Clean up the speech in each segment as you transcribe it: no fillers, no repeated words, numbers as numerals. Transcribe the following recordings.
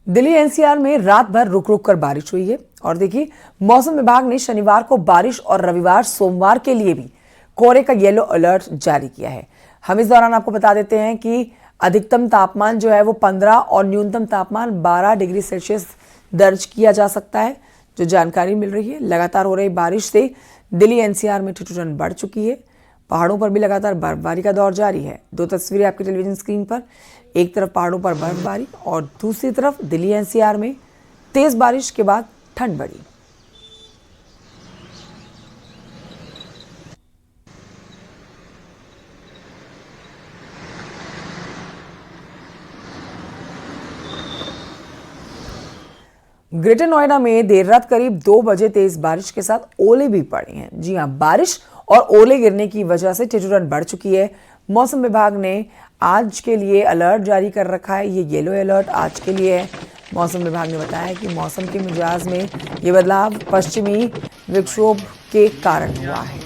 Delhi NCR में रात भर रुक रुक कर बारिश हुई है और देखिए मौसम विभाग ने शनिवार को बारिश और रविवार सोमवार के लिए भी कोहरे का येलो अलर्ट जारी किया है। हम इस दौरान आपको बता देते हैं कि अधिकतम तापमान जो है वो 15 और न्यूनतम तापमान 12 डिग्री सेल्सियस दर्ज किया जा सकता है। जो जानकारी मिल रही है, लगातार हो रही बारिश से दिल्ली एनसीआर में ठिठुरन बढ़ चुकी है। पहाड़ों पर भी लगातार बर्फबारी का दौर जारी है। दो तस्वीरें आपकी टेलीविजन स्क्रीन पर, एक तरफ पहाड़ों पर बर्फबारी और दूसरी तरफ दिल्ली एनसीआर में तेज बारिश के बाद ठंड बढ़ी। ग्रेटर नोएडा में देर रात करीब 2 बजे तेज बारिश के साथ ओले भी पड़े हैं। जी हां, बारिश और ओले गिरने की वजह से ठिठुरन बढ़ चुकी है। मौसम विभाग ने आज के लिए अलर्ट जारी कर रखा है। ये येलो अलर्ट आज के लिए है। मौसम विभाग ने बताया कि मौसम के मिजाज में ये बदलाव पश्चिमी विक्षोभ के कारण हुआ है।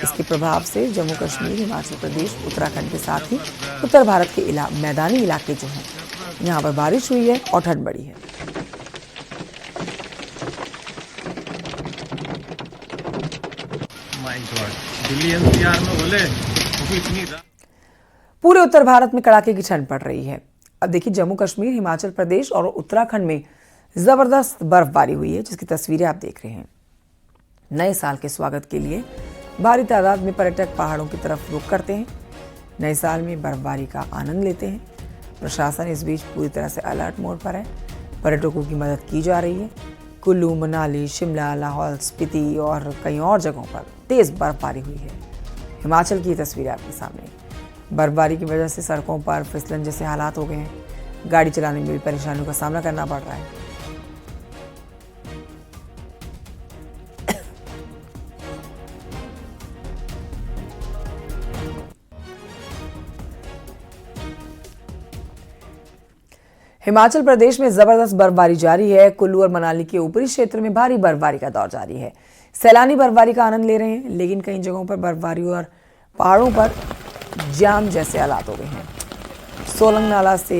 इसके प्रभाव से जम्मू कश्मीर, हिमाचल प्रदेश, उत्तराखंड के साथ ही उत्तर भारत के मैदानी इलाके जो हैं, यहाँ पर बारिश हुई है और ठंड बढ़ी है। दिल्ली एनसीआर में बोले इतनी पूरे उत्तर भारत में कड़ाके की ठंड पड़ रही है। अब देखिए, जम्मू कश्मीर, हिमाचल प्रदेश और उत्तराखंड में जबरदस्त बर्फबारी हुई है, जिसकी तस्वीरें आप देख रहे हैं। नए साल के स्वागत के लिए भारी तादाद में पर्यटक पहाड़ों की तरफ रुख करते हैं, नए साल में बर्फबारी का आनंद लेते हैं। प्रशासन इस बीच पूरी तरह से अलर्ट मोड पर है। पर्यटकों की मदद की जा रही है। कुल्लू, मनाली, शिमला, लाहौल स्पीति और कई और जगहों पर तेज बर्फबारी हुई है। हिमाचल की तस्वीरें आपके सामने। बर्फबारी की वजह से सड़कों पर फिसलन जैसे हालात हो गए हैं। गाड़ी चलाने में भी परेशानियों का सामना करना पड़ रहा है। हिमाचल प्रदेश में जबरदस्त बर्फबारी जारी है। कुल्लू और मनाली के ऊपरी क्षेत्र में भारी बर्फबारी का दौर जारी है। सैलानी बर्फबारी का आनंद ले रहे हैं, लेकिन कई जगहों पर बर्फबारी और पहाड़ों पर जाम जैसे हालात हो गए हैं। सोलंग नाला से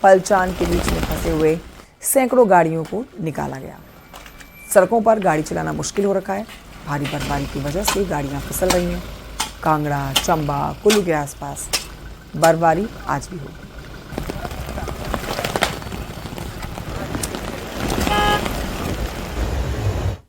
पलचान के बीच में फंसे हुए सैकड़ों गाड़ियों को निकाला गया। सड़कों पर गाड़ी चलाना मुश्किल हो रखा है। भारी बर्फबारी की वजह से गाड़ियां फिसल रही हैं। कांगड़ा, चंबा, कुल्लू के आसपास बर्फबारी आज भी होगी।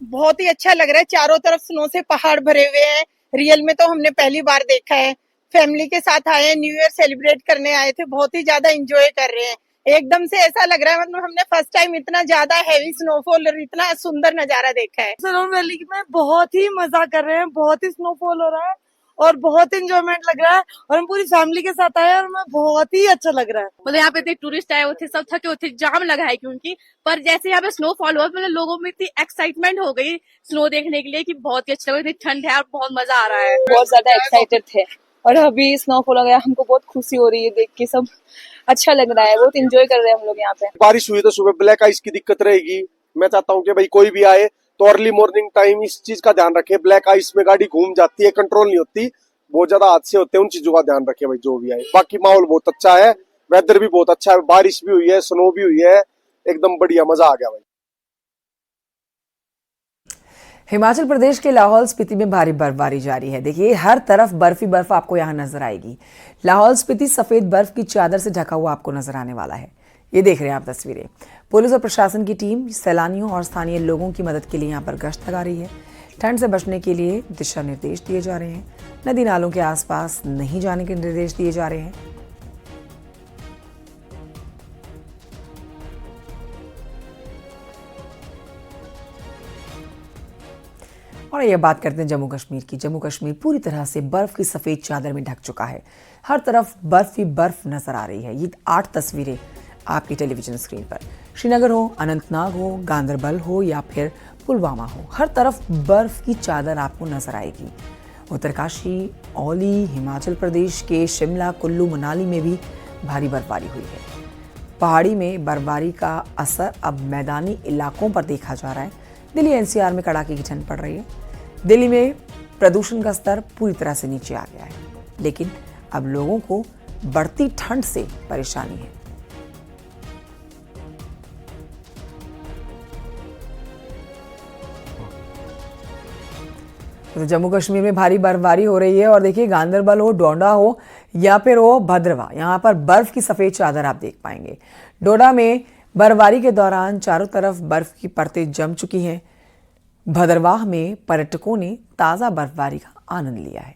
बहुत ही अच्छा लग रहा है। चारों तरफ स्नो से पहाड़ भरे हुए हैं। रियल में तो हमने पहली बार देखा है। फैमिली के साथ आए हैं, न्यू ईयर सेलिब्रेट करने आए थे। बहुत ही ज्यादा एंजॉय कर रहे हैं। एकदम से ऐसा लग रहा है मतलब हमने फर्स्ट टाइम इतना ज्यादा हैवी स्नोफॉल और इतना सुंदर नजारा देखा है। सोलन वैली में बहुत ही मजा कर रहे हैं। बहुत ही स्नोफॉल हो रहा है और बहुत इंजॉयमेंट लग रहा है और हम पूरी फैमिली के साथ आए और हमें बहुत ही अच्छा लग रहा है। मतलब यहाँ पे इतने टूरिस्ट आए हुए थे, सब थके हुए थे, जाम लगा है क्योंकि, पर जैसे यहाँ पे स्नोफॉल हुआ मतलब लोगों में इतनी एक्साइटमेंट हो गई स्नो देखने के लिए कि बहुत ही अच्छा लगा। इतनी ठंड है और बहुत मजा आ रहा है। बहुत ज्यादा एक्साइटेड थे और अभी स्नोफॉल हो गया, हमको बहुत खुशी हो रही है देख के। सब अच्छा लग रहा है, बहुत एंजॉय कर रहे हैं हम लोग यहाँ पे। बारिश हुई तो सुबह ब्लैक आइस की दिक्कत रहेगी। मैं चाहता हूँ कि भाई कोई भी आए तो अर्ली मॉर्निंग टाइम इस चीज का ध्यान रखे। ब्लैक आइस में गाड़ी घूम जाती है, कंट्रोल नहीं होती, बहुत ज्यादा हादसे होते हैं। उन चीजों का ध्यान रखे भाई जो भी आए। बाकी माहौल बहुत अच्छा है, वेदर भी बहुत अच्छा है, बारिश भी हुई है, स्नो भी हुई है, एकदम बढ़िया, मजा आ गया भाई। हिमाचल प्रदेश के लाहौल स्पीति में भारी बर्फबारी जारी है। देखिए, हर तरफ बर्फ ही बर्फ आपको यहां नजर आएगी। लाहौल स्पीति सफेद बर्फ की चादर से ढका हुआ आपको नजर आने वाला है। ये देख रहे हैं आप तस्वीरें। पुलिस और प्रशासन की टीम सैलानियों और स्थानीय लोगों की मदद के लिए यहां पर गश्त लगा रही है। ठंड से बचने के लिए दिशा निर्देश दिए जा रहे हैं। नदी नालों के आसपास नहीं जाने के निर्देश दिए जा रहे हैं। और ये बात करते हैं जम्मू कश्मीर की। जम्मू कश्मीर पूरी तरह से बर्फ की सफेद चादर में ढक चुका है। हर तरफ बर्फ ही बर्फ नजर आ रही है। ये 8 तस्वीरें आपकी टेलीविजन स्क्रीन पर। श्रीनगर हो, अनंतनाग हो, गांदरबल हो या फिर पुलवामा हो, हर तरफ बर्फ की चादर आपको नजर आएगी। उत्तरकाशी, औली, हिमाचल प्रदेश के शिमला, कुल्लू, मनाली में भी भारी बर्फबारी हुई है। पहाड़ी में बर्फबारी का असर अब मैदानी इलाकों पर देखा जा रहा है। दिल्ली एनसीआर में कड़ाके की ठंड पड़ रही है। दिल्ली में प्रदूषण का स्तर पूरी तरह से नीचे आ गया है, लेकिन अब लोगों को बढ़ती ठंड से परेशानी है। तो जम्मू कश्मीर में भारी बर्फबारी हो रही है और देखिए गांदरबल हो, डोडा हो या फिर हो भद्रवा, यहाँ पर बर्फ की सफेद चादर आप देख पाएंगे। डोडा में बर्फबारी के दौरान चारों तरफ बर्फ की परतें जम चुकी हैं। भद्रवाह में पर्यटकों ने ताजा बर्फबारी का आनंद लिया है।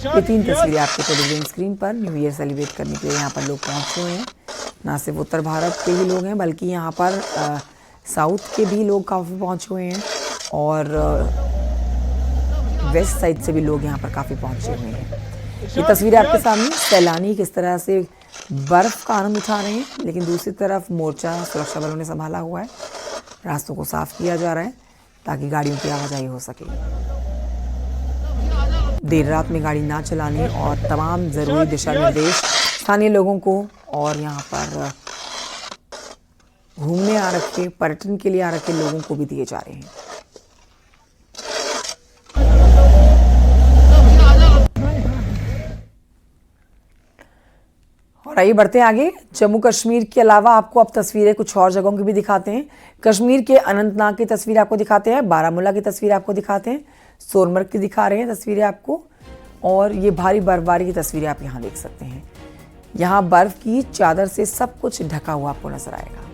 ये 3 तस्वीरें आपके टेलीविजन स्क्रीन पर न्यू ईयर सेलिब्रेट करने के लिए यहाँ पर लोग पहुंचे हुए हैं। ना सिर्फ उत्तर भारत के ही लोग हैं बल्कि यहाँ पर साउथ के भी लोग काफ़ी पहुंचे हुए हैं और वेस्ट साइड से भी लोग यहाँ पर काफ़ी पहुंचे हुए हैं। ये तस्वीरें आपके सामने सैलानी किस तरह से बर्फ़ का आनंद उठा रहे हैं, लेकिन दूसरी तरफ मोर्चा सुरक्षा बलों ने संभाला हुआ है। रास्तों को साफ किया जा रहा है ताकि गाड़ियों की आवाजाही हो सके। देर रात में गाड़ी ना चलाने और तमाम ज़रूरी दिशा निर्देश स्थानीय लोगों को और यहाँ पर घूमने आ रखे, पर्यटन के लिए आ रखे लोगों को भी दिए जा रहे हैं। और आइए बढ़ते हैं आगे। जम्मू कश्मीर के अलावा आपको अब तस्वीरें कुछ और जगहों की भी दिखाते हैं। कश्मीर के अनंतनाग की तस्वीर आपको दिखाते हैं, बारामूला की तस्वीर आपको दिखाते हैं, सोनमर्ग की दिखा रहे हैं तस्वीरें आपको, और ये भारी बर्फबारी की तस्वीरें आप यहाँ देख सकते हैं। यहाँ बर्फ की चादर से सब कुछ ढका हुआ आपको नजर आएगा।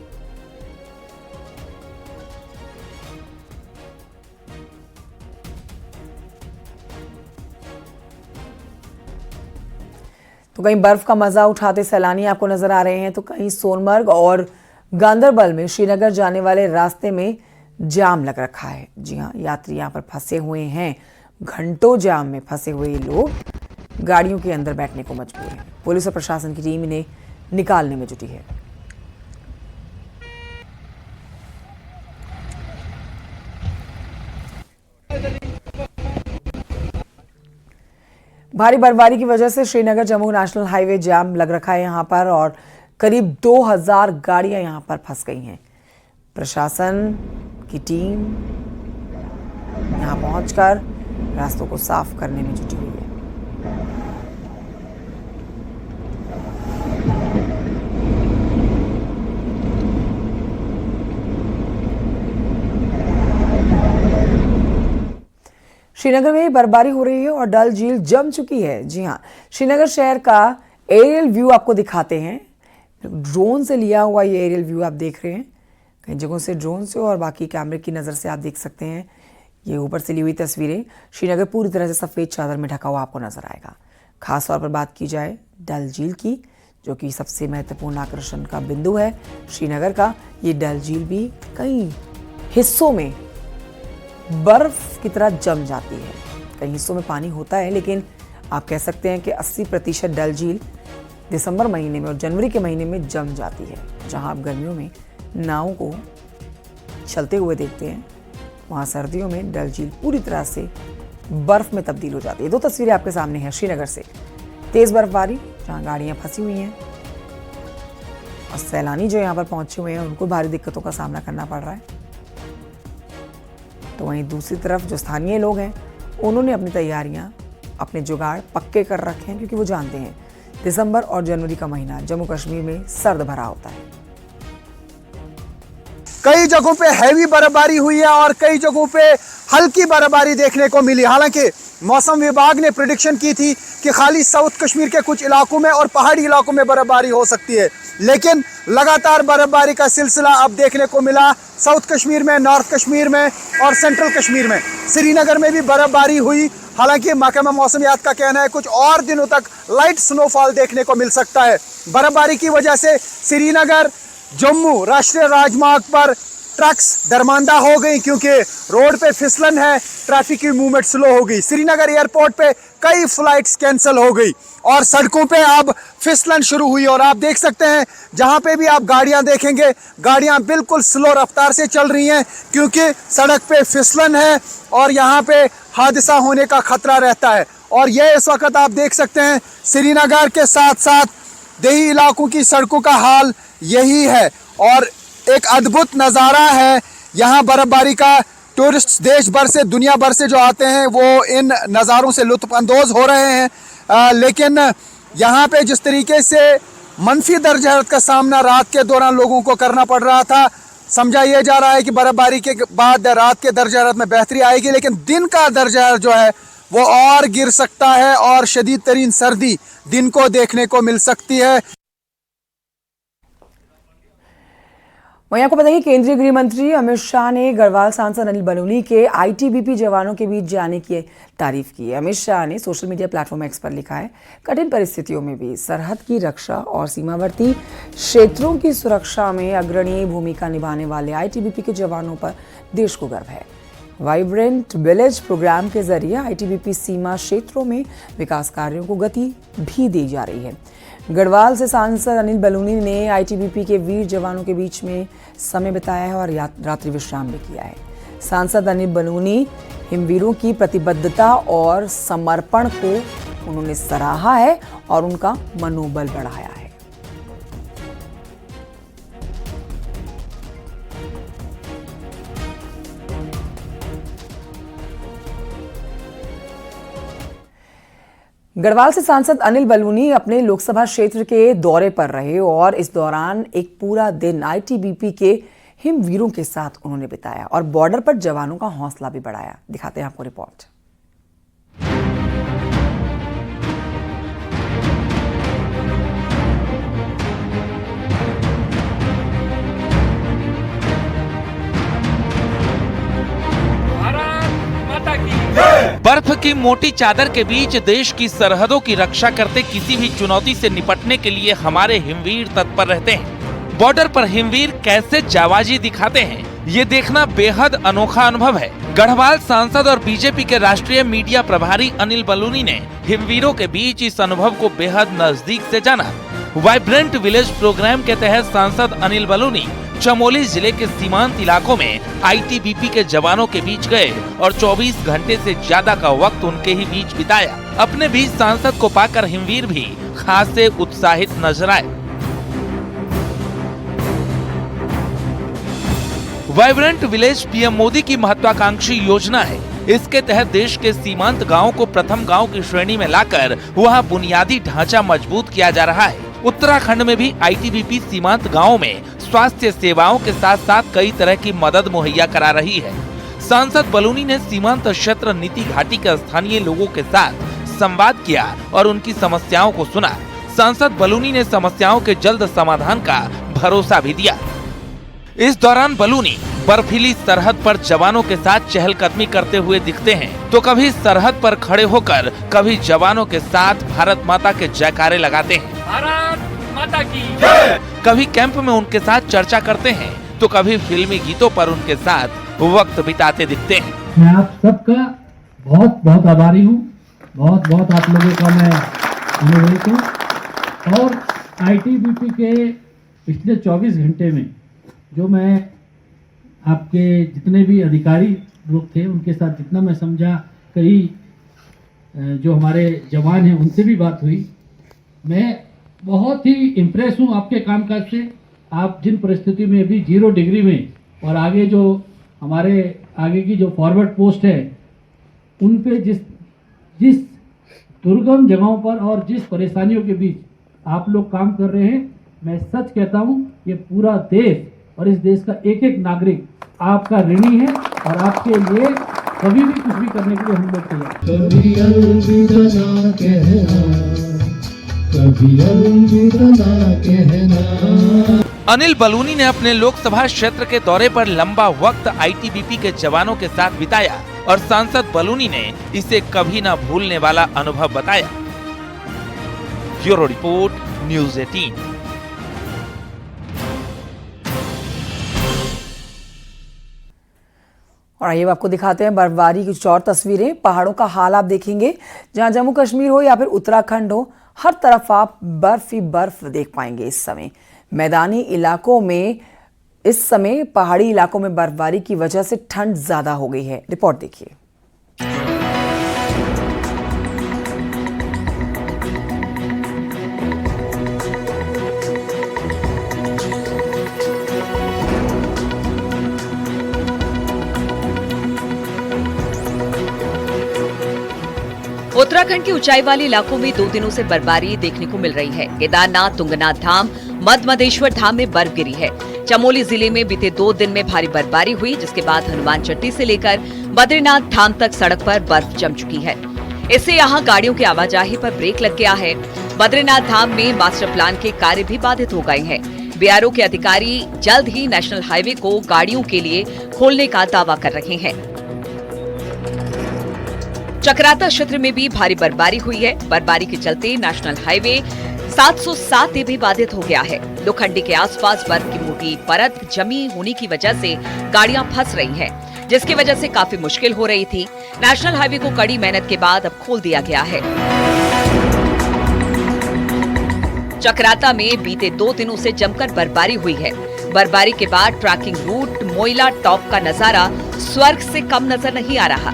तो कहीं बर्फ का मजा उठाते सैलानी आपको नजर आ रहे हैं, तो कहीं सोनमर्ग और गांदरबल में श्रीनगर जाने वाले रास्ते में जाम लग रखा है। जी हाँ, यात्री यहाँ पर फंसे हुए हैं। घंटों जाम में फंसे हुए लोग गाड़ियों के अंदर बैठने को मजबूर हैं। पुलिस और प्रशासन की टीम इन्हें निकालने में जुटी है। भारी बर्फबारी की वजह से श्रीनगर जम्मू नेशनल हाईवे जाम लग रखा है यहाँ पर, और करीब 2000 गाड़ियां यहाँ पर फंस गई हैं। प्रशासन की टीम यहाँ पहुंचकर रास्तों को साफ करने में जुटी हुई है। श्रीनगर में बर्फबारी हो रही है और डल झील जम चुकी है। जी हाँ, श्रीनगर शहर का एरियल व्यू आपको दिखाते हैं। ड्रोन से लिया हुआ ये एरियल व्यू आप देख रहे हैं। कई जगहों से ड्रोन से और बाकी कैमरे की नज़र से आप देख सकते हैं। ये ऊपर से ली हुई तस्वीरें। श्रीनगर पूरी तरह से सफ़ेद चादर में ढका हुआ आपको नजर आएगा। खास तौर पर बात की जाए डल झील की, जो कि सबसे महत्वपूर्ण आकर्षण का बिंदु है श्रीनगर का। ये डल झील भी कई हिस्सों में बर्फ की तरह जम जाती है। कई हिस्सों में पानी होता है, लेकिन आप कह सकते हैं कि 80% डल झील दिसंबर महीने में और जनवरी के महीने में जम जाती है। जहां आप गर्मियों में नावों को चलते हुए देखते हैं, वहां सर्दियों में डल झील पूरी तरह से बर्फ में तब्दील हो जाती है। 2 तस्वीरें आपके सामने हैं श्रीनगर से। तेज बर्फबारी, जहां गाड़ियां फंसी हुई हैं और सैलानी जो यहाँ पर पहुंचे हुए हैं उनको भारी दिक्कतों का सामना करना पड़ रहा है। तो वहीं दूसरी तरफ जो स्थानीय लोग हैं उन्होंने अपनी तैयारियां, अपने जुगाड़ पक्के कर रखे हैं, क्योंकि वो जानते हैं दिसंबर और जनवरी का महीना जम्मू कश्मीर में सर्द भरा होता है। कई जगहों पे हैवी बर्फबारी हुई है और कई जगहों पे हल्की बर्फबारी देखने को मिली। हालांकि मौसम विभाग ने प्रेडिक्शन की थी कि खाली साउथ कश्मीर के कुछ इलाकों में और पहाड़ी इलाकों में बर्फबारी हो सकती है, लेकिन लगातार बर्फबारी का सिलसिला अब देखने को मिला साउथ कश्मीर में, नॉर्थ कश्मीर में और सेंट्रल कश्मीर में। श्रीनगर में भी बर्फबारी हुई। हालांकि महकमा मौसमियात का कहना है कुछ और दिनों तक लाइट स्नोफॉल देखने को मिल सकता है। बर्फबारी की वजह से श्रीनगर जम्मू राष्ट्रीय राजमार्ग पर ट्रक्स दरमांदा हो गई, क्योंकि रोड पे फिसलन है, ट्रैफिक की मूवमेंट स्लो हो गई। श्रीनगर एयरपोर्ट पे कई फ्लाइट्स कैंसिल हो गई और सड़कों पे अब फिसलन शुरू हुई। और आप देख सकते हैं जहां पे भी आप गाड़ियां देखेंगे, गाड़ियां बिल्कुल स्लो रफ्तार से चल रही हैं, क्योंकि सड़क पे फिसलन है और यहाँ पे हादसा होने का खतरा रहता है। और ये इस वक्त आप देख सकते हैं श्रीनगर के साथ साथ देही इलाकों की सड़कों का हाल यही है। और एक अद्भुत नज़ारा है यहाँ बर्फबारी का। टूरिस्ट देश भर से, दुनिया भर से जो आते हैं वो इन नज़ारों से लुत्फ़अंदोज़ हो रहे हैं। लेकिन यहाँ पे जिस तरीके से मनफी दर्जा हरारत का सामना रात के दौरान लोगों को करना पड़ रहा था, समझा यह जा रहा है कि बर्फबारी के बाद रात के दर्जा हरारत में बेहतरी आएगी, लेकिन दिन का दर्जा हरारत जो है वो और गिर सकता है और शदीद तरीन सर्दी दिन को देखने को मिल सकती है। वहीं आपको बताइए, केंद्रीय गृह मंत्री अमित शाह ने गढ़वाल सांसद अनिल बलूनी के आईटीबीपी जवानों के बीच जाने की तारीफ की है। अमित शाह ने सोशल मीडिया प्लेटफॉर्म एक्स पर लिखा है, कठिन परिस्थितियों में भी सरहद की रक्षा और सीमावर्ती क्षेत्रों की सुरक्षा में अग्रणी भूमिका निभाने वाले आईटीबीपी के जवानों पर देश को गर्व है। वाइब्रेंट विलेज प्रोग्राम के जरिए आईटीबीपी सीमा क्षेत्रों में विकास कार्यों को गति भी दी जा रही है। गढ़वाल से सांसद अनिल बलूनी ने आईटीबीपी के वीर जवानों के बीच में समय बिताया है और रात्रि विश्राम भी किया है। सांसद अनिल बलूनी हिमवीरों की प्रतिबद्धता और समर्पण को उन्होंने सराहा है और उनका मनोबल बढ़ाया है। गढ़वाल से सांसद अनिल बलूनी अपने लोकसभा क्षेत्र के दौरे पर रहे और इस दौरान एक पूरा दिन आईटीबीपी के हिमवीरों के साथ उन्होंने बिताया और बॉर्डर पर जवानों का हौसला भी बढ़ाया। दिखाते हैं आपको रिपोर्ट। बर्फ की मोटी चादर के बीच देश की सरहदों की रक्षा करते किसी भी चुनौती से निपटने के लिए हमारे हिमवीर तत्पर रहते हैं। बॉर्डर पर हिमवीर कैसे जाबाजी दिखाते हैं, ये देखना बेहद अनोखा अनुभव है। गढ़वाल सांसद और बीजेपी के राष्ट्रीय मीडिया प्रभारी अनिल बलूनी ने हिमवीरों के बीच इस अनुभव को बेहद नजदीक से जाना। वाइब्रेंट विलेज प्रोग्राम के तहत सांसद अनिल बलूनी चमोली जिले के सीमांत इलाकों में आईटीबीपी के जवानों के बीच गए और 24 घंटे से ज्यादा का वक्त उनके ही बीच बिताया। अपने बीच सांसद को पाकर हिमवीर भी खासे उत्साहित नजर आए। वाइब्रेंट विलेज पीएम मोदी की महत्वाकांक्षी योजना है। इसके तहत देश के सीमांत गांवों को प्रथम गांव की श्रेणी में लाकर वहां बुनियादी ढांचा मजबूत किया जा रहा है। उत्तराखंड में भी आईटीबीपी सीमांत गांवों में स्वास्थ्य सेवाओं के साथ साथ कई तरह की मदद मुहैया करा रही है। सांसद बलूनी ने सीमांत क्षेत्र नीति घाटी के स्थानीय लोगों के साथ संवाद किया और उनकी समस्याओं को सुना। सांसद बलूनी ने समस्याओं के जल्द समाधान का भरोसा भी दिया। इस दौरान बलूनी बर्फीली सरहद पर जवानों के साथ चहलकदमी करते हुए दिखते हैं, तो कभी सरहद पर खड़े होकर कभी जवानों के साथ भारत माता के जयकारे लगाते हैं। भारत माता की जय। कभी कैंप में उनके साथ चर्चा करते हैं, तो कभी फिल्मी गीतों पर उनके साथ वक्त बिताते दिखते हैं। मैं आप सबका बहुत बहुत आभारी हूँ। बहुत बहुत आप लोगों का मैं अनुरोध हूँ। और आईटीबीपी के पिछले 24 घंटे में जो मैं आपके जितने भी अधिकारी लोग थे उनके साथ जितना मैं समझा, कई जो हमारे जवान हैं उनसे भी बात हुई, मैं बहुत ही इम्प्रेस हूँ आपके कामकाज से। आप जिन परिस्थिति में भी 0 डिग्री में और आगे जो हमारे आगे की जो फॉरवर्ड पोस्ट है उन पे जिस दुर्गम जगहों पर और जिस परेशानियों के बीच आप लोग काम कर रहे हैं, मैं सच कहता हूँ ये पूरा देश और इस देश का एक एक नागरिक आपका ऋणी है और आपके लिए कभी भी कुछ भी करने के लिए हम लोग तैयार। अनिल बलूनी ने अपने लोकसभा क्षेत्र के दौरे पर लंबा वक्त आईटीबीपी के जवानों के साथ बिताया और सांसद बलूनी ने इसे कभी न भूलने वाला अनुभव बताया। Bureau report, news 18। और आइए आपको दिखाते हैं बर्फबारी की कुछ और तस्वीरें। पहाड़ों का हाल आप देखेंगे, जहां जम्मू कश्मीर हो या फिर उत्तराखंड हो, हर तरफ आप बर्फ ही बर्फ देख पाएंगे। इस समय मैदानी इलाकों में, इस समय पहाड़ी इलाकों में बर्फबारी की वजह से ठंड ज्यादा हो गई है। रिपोर्ट देखिए। उत्तराखंड के ऊंचाई वाले इलाकों में 2 दिनों से बर्फबारी देखने को मिल रही है। केदारनाथ, तुंगनाथ धाम, मधेश्वर धाम में बर्फ गिरी है। चमोली जिले में बीते 2 दिन में भारी बर्फबारी हुई, जिसके बाद हनुमान चट्टी से लेकर बद्रीनाथ धाम तक सड़क पर बर्फ जम चुकी है। इससे यहाँ गाड़ियों की आवाजाही पर ब्रेक लग गया है। बद्रीनाथ धाम में मास्टर प्लान के कार्य भी बाधित हो गए हैं। बीआरओ के अधिकारी जल्द ही नेशनल हाईवे को गाड़ियों के लिए खोलने का दावा कर रहे हैं। चक्राता क्षेत्र में भी भारी बर्फबारी हुई है। बर्फबारी के चलते नेशनल हाईवे 707 भी बाधित हो गया है। लोखंडी के आसपास बर्फ की मोटी परत जमी होने की वजह से गाड़ियां फंस रही हैं, जिसकी वजह से काफी मुश्किल हो रही थी। नेशनल हाईवे को कड़ी मेहनत के बाद अब खोल दिया गया है। चक्राता में बीते 2 दिनों से जमकर बर्फबारी हुई है। बर्फबारी के बाद ट्रैकिंग रूट मोइला टॉप का नजारा स्वर्ग से कम नजर नहीं आ रहा।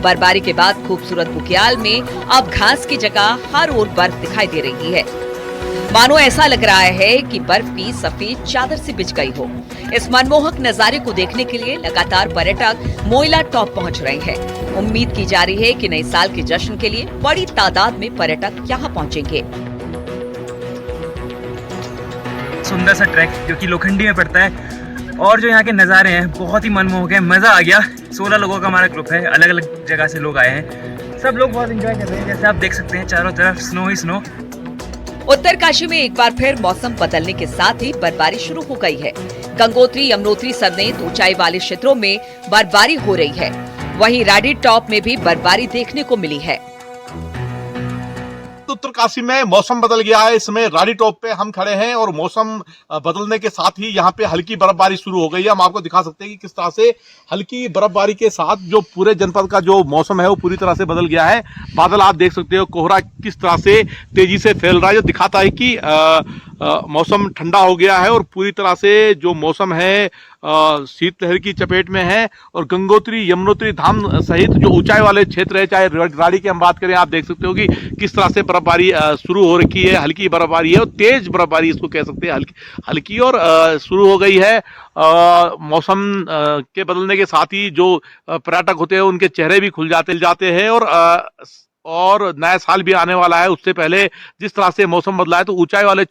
बर्फबारी के बाद खूबसूरत बुग्याल में अब घास की जगह हर ओर बर्फ दिखाई दे रही है। मानो ऐसा लग रहा है कि बर्फ की सफेद चादर से बिछ गई हो। इस मनमोहक नजारे को देखने के लिए लगातार पर्यटक मोइला टॉप पहुंच रहे हैं। उम्मीद की जा रही है कि नए साल के जश्न के लिए बड़ी तादाद में पर्यटक यहां पहुंचेंगे। सुंदर सा ट्रैक जो कि लोखंडी में पड़ता है, और जो यहाँ के नज़ारे हैं बहुत ही मनमोहक है। मज़ा आ गया। 16 लोगों का हमारा ग्रुप है, अलग अलग जगह से लोग आए हैं। सब लोग बहुत एंजॉय कर रहे हैं। जैसे आप देख सकते हैं चारों तरफ स्नो ही स्नो। उत्तरकाशी में एक बार फिर मौसम बदलने के साथ ही बर्फबारी शुरू हो गई है। गंगोत्री, यमुनोत्री समेत ऊंचाई वाले क्षेत्रों में बर्फबारी हो रही है। वहीं राडी टॉप में भी बर्फबारी देखने को मिली है। उत्तरकाशी में मौसम बदल गया है। इसमें राडी टॉप पे हम खड़े हैं और मौसम बदलने के साथ ही यहाँ पे हल्की बर्फबारी शुरू हो गई है। हम आपको दिखा सकते हैं कि किस तरह से हल्की बर्फबारी के साथ जो पूरे जनपद का जो मौसम है वो पूरी तरह से बदल गया है। बादल आप देख सकते हो, कोहरा किस तरह से तेजी से फैल रहा है, जो दिखाता है कि मौसम ठंडा हो गया है और पूरी तरह से जो मौसम है शीतलहर की चपेट में है। और गंगोत्री, यमुनोत्री धाम सहित जो ऊंचाई वाले क्षेत्र है, चाहे राड़ी की हम बात करें, आप देख सकते हो कि किस तरह से बर्फबारी शुरू हो रखी है। हल्की बर्फबारी है और तेज बर्फबारी इसको कह सकते हैं, हल्की और शुरू हो गई है। मौसम के बदलने के साथ ही जो पर्यटक होते हैं उनके चेहरे भी खुल जाते हैं। और नया साल भी आने वाला है। उससे पहले जिस तरह से मौसम बदला है, तो ऊंचाई वाले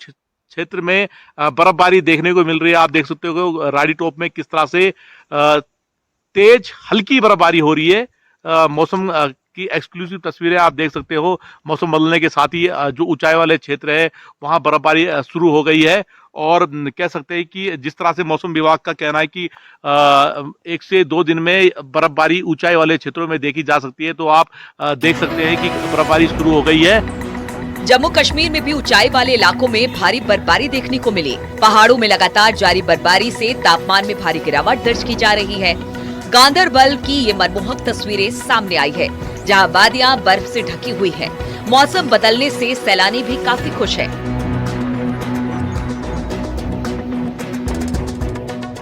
क्षेत्र में बर्फबारी देखने को मिल रही है। आप देख सकते हो राडी टॉप में किस तरह से तेज हल्की बर्फबारी हो रही है। मौसम की एक्सक्लूसिव तस्वीरें आप देख सकते हो। मौसम बदलने के साथ ही जो ऊंचाई वाले क्षेत्र है वहां बर्फबारी शुरू हो गई है। और कह सकते हैं कि जिस तरह से मौसम विभाग का कहना है कि 1 से 2 दिन में बर्फबारी ऊंचाई वाले क्षेत्रों में देखी जा सकती है, तो आप देख सकते हैं कि बर्फबारी शुरू हो गई है। जम्मू कश्मीर में भी ऊंचाई वाले इलाकों में भारी बर्फबारी देखने को मिली। पहाड़ों में लगातार जारी बर्फबारी से तापमान में भारी गिरावट दर्ज की जा रही है। गांदरबल की ये मनमोहक तस्वीरें सामने आई है, जहां वादियां बर्फ से ढकी हुई है। मौसम बदलने से सैलानी भी काफी खुश है।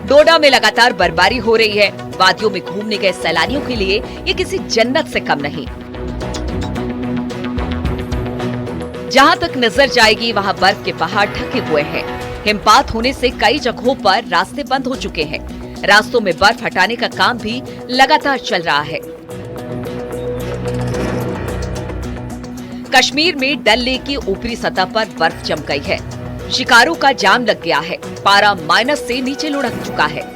डोडा में लगातार बर्फबारी हो रही है। वादियों में घूमने गए सैलानियों के लिए ये किसी जन्नत से कम नहीं। जहां तक नजर जाएगी वहां बर्फ के पहाड़ ढके हुए हैं। हिमपात होने से कई जगहों पर रास्ते बंद हो चुके हैं। रास्तों में बर्फ हटाने का काम भी लगातार चल रहा है। कश्मीर में डल लेक की ऊपरी सतह पर बर्फ जम गई है। शिकारों का जाम लग गया है। पारा माइनस से नीचे लुढ़क चुका है।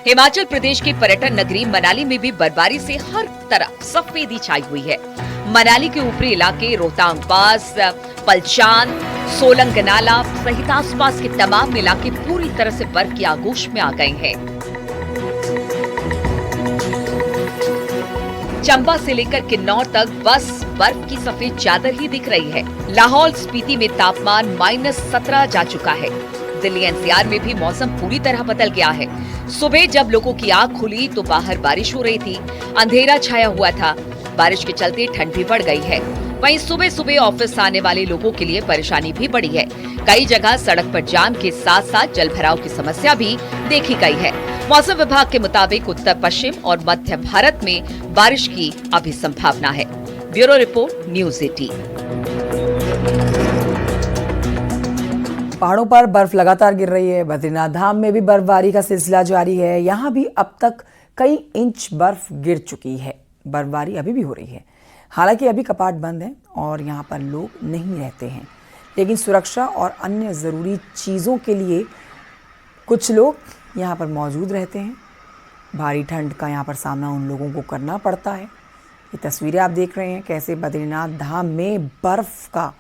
हिमाचल प्रदेश की पर्यटन नगरी मनाली में भी बर्फबारी से हर तरफ सफेदी छाई हुई है। मनाली के ऊपरी इलाके रोहतांग पास, पलचान, सोलंग नाला सहित आसपास के तमाम इलाके पूरी तरह से बर्फ की आगोश में आ गए हैं। चंबा से लेकर किन्नौर तक बस बर्फ की सफेद चादर ही दिख रही है। लाहौल स्पीति में तापमान -17 जा चुका है। दिल्ली एनसीआर में भी मौसम पूरी तरह बदल गया है। सुबह जब लोगों की आंख खुली तो बाहर बारिश हो रही थी, अंधेरा छाया हुआ था। बारिश के चलते ठंड भी बढ़ गई है। वहीं सुबह सुबह ऑफिस आने वाले लोगों के लिए परेशानी भी बढ़ी है। कई जगह सड़क पर जाम के साथ साथ जलभराव की समस्या भी देखी गई है। मौसम विभाग के मुताबिक उत्तर पश्चिम और मध्य भारत में बारिश की अभी संभावना है। Bureau report, news 18। पहाड़ों पर बर्फ लगातार गिर रही है। बद्रीनाथ धाम में भी बर्फबारी का सिलसिला जारी है। यहाँ भी अब तक कई इंच बर्फ गिर चुकी है। बर्फबारी अभी भी हो रही है। हालांकि अभी कपाट बंद हैं और यहाँ पर लोग नहीं रहते हैं, लेकिन सुरक्षा और अन्य ज़रूरी चीज़ों के लिए कुछ लोग यहाँ पर मौजूद रहते हैं। भारी ठंड का यहाँ पर सामना उन लोगों को करना पड़ता है। ये तस्वीरें आप देख रहे हैं कैसे बद्रीनाथ धाम में बर्फ़ का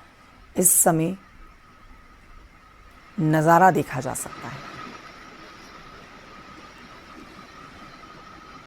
इस समय नज़ारा देखा जा सकता है।